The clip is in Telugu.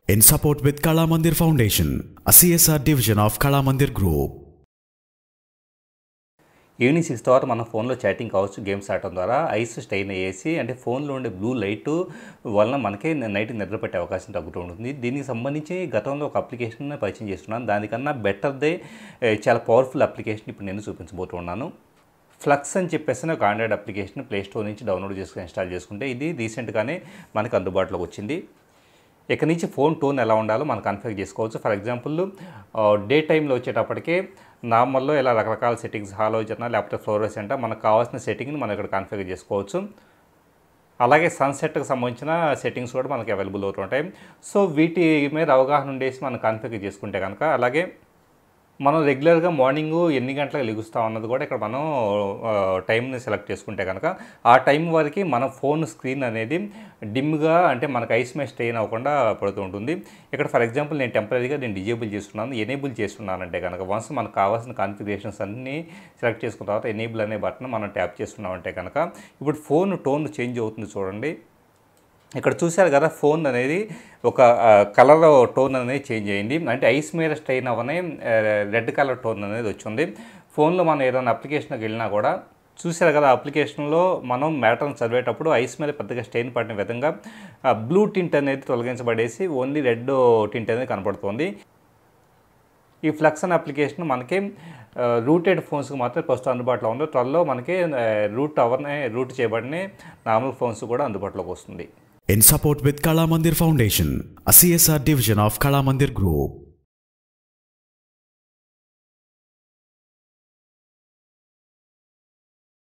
In support with Kala Mandir Foundation, a CSR division of Kala Mandir Group. Evening 6 తర్వాత మన ఫోన్లో చాటింగ్ కావచ్చు, గేమ్స్ ఆడటం ద్వారా ఐస్ స్టెయిన్ అయ్యేసి అంటే ఫోన్లో ఉండే బ్లూ లైట్ వలన మనకి నైట్ నిద్ర పట్టే అవకాశం తగ్గుతూ ఉంటుంది. దీనికి సంబంధించి గతంలో ఒక అప్లికేషన్ పరిచయం చేస్తున్నాను. దానికన్నా బెటర్దే చాలా పవర్ఫుల్ అప్లికేషన్ ఇప్పుడు నేను చూపించబోతున్నాను. ఫ్లక్స్ అని చెప్పేసి ఒక ఆండ్రాయిడ్ అప్లికేషన్ ప్లే స్టోర్ నుంచి డౌన్లోడ్ చేసుకుని ఇన్స్టాల్ చేసుకుంటే ఇది రీసెంట్గానే మనకు అందుబాటులోకి వచ్చింది. ఇక్కడ నుంచి ఫోన్ టోన్ ఎలా ఉండాలో మనం కన్ఫిగర్ చేసుకోవచ్చు. ఫర్ ఎగ్జాంపుల్ డే టైంలో వచ్చేటప్పటికే నార్మల్లో ఇలా రకరకాల సెట్టింగ్స్ హాలోజన్ లేకపోతే ఫ్లోరోసెంట్ మనకు కావాల్సిన సెట్టింగ్ని మనం ఇక్కడ కన్ఫిగర్ చేసుకోవచ్చు. అలాగే సన్సెట్కి సంబంధించిన సెట్టింగ్స్ కూడా మనకి అవైలబుల్ అవుతుంటాయి. సో వీటి మీద అవగాహన ఉండేసి మనం కన్ఫిగర్ చేసుకుంటే కనుక, అలాగే మనం రెగ్యులర్గా మార్నింగ్ ఎన్ని గంటలకు లెగుస్తాం అన్నది కూడా ఇక్కడ మనం టైంని సెలెక్ట్ చేసుకుంటే కనుక ఆ టైం వరకు మన ఫోన్ స్క్రీన్ అనేది డిమ్గా అంటే మనకు ఐస్ మీద స్ట్రెయిన్ అవ్వకుండా పడుతూ ఉంటుంది. ఇక్కడ ఫర్ ఎగ్జాంపుల్ నేను టెంపరీగా ఎనేబుల్ చేస్తున్నాను. ఎనేబుల్ చేస్తున్నానంటే కనుక వన్స్ మనకు కావాల్సిన కాన్ఫిగరేషన్స్ అన్నీ సెలెక్ట్ చేసుకున్న తర్వాత ఎనేబుల్ అనే బటన్ మనం ట్యాప్ చేస్తున్నామంటే కనుక ఇప్పుడు ఫోన్ టోన్ చేంజ్ అవుతుంది చూడండి. ఇక్కడ చూశారు కదా, ఫోన్ అనేది ఒక కలర్ టోన్ అనేది చేంజ్ అయ్యింది. అంటే ఐస్ మీద స్ట్రెయిన్ అవ్వనే రెడ్ కలర్ టోన్ అనేది వచ్చింది. ఫోన్లో మనం ఏదైనా అప్లికేషన్కి వెళ్ళినా కూడా చూశారు కదా, అప్లికేషన్లో మనం మ్యాటర్ని చదివేటప్పుడు ఐస్ మీద పెద్దగా స్ట్రెయిన్ పడిన విధంగా బ్లూ టింట్ అనేది తొలగించబడేసి ఓన్లీ రెడ్ టింట్ అనేది కనపడుతుంది. ఈ ఫ్లక్స్ అనే అప్లికేషన్ మనకి రూటెడ్ ఫోన్స్కి మాత్రం ప్రస్తుతం అందుబాటులో ఉంది. త్వరలో మనకి రూట్ చేయబడిన నార్మల్ ఫోన్స్ కూడా అందుబాటులోకి వస్తుంది. In support with Kala Mandir Foundation, a CSR division of Kala Mandir Group.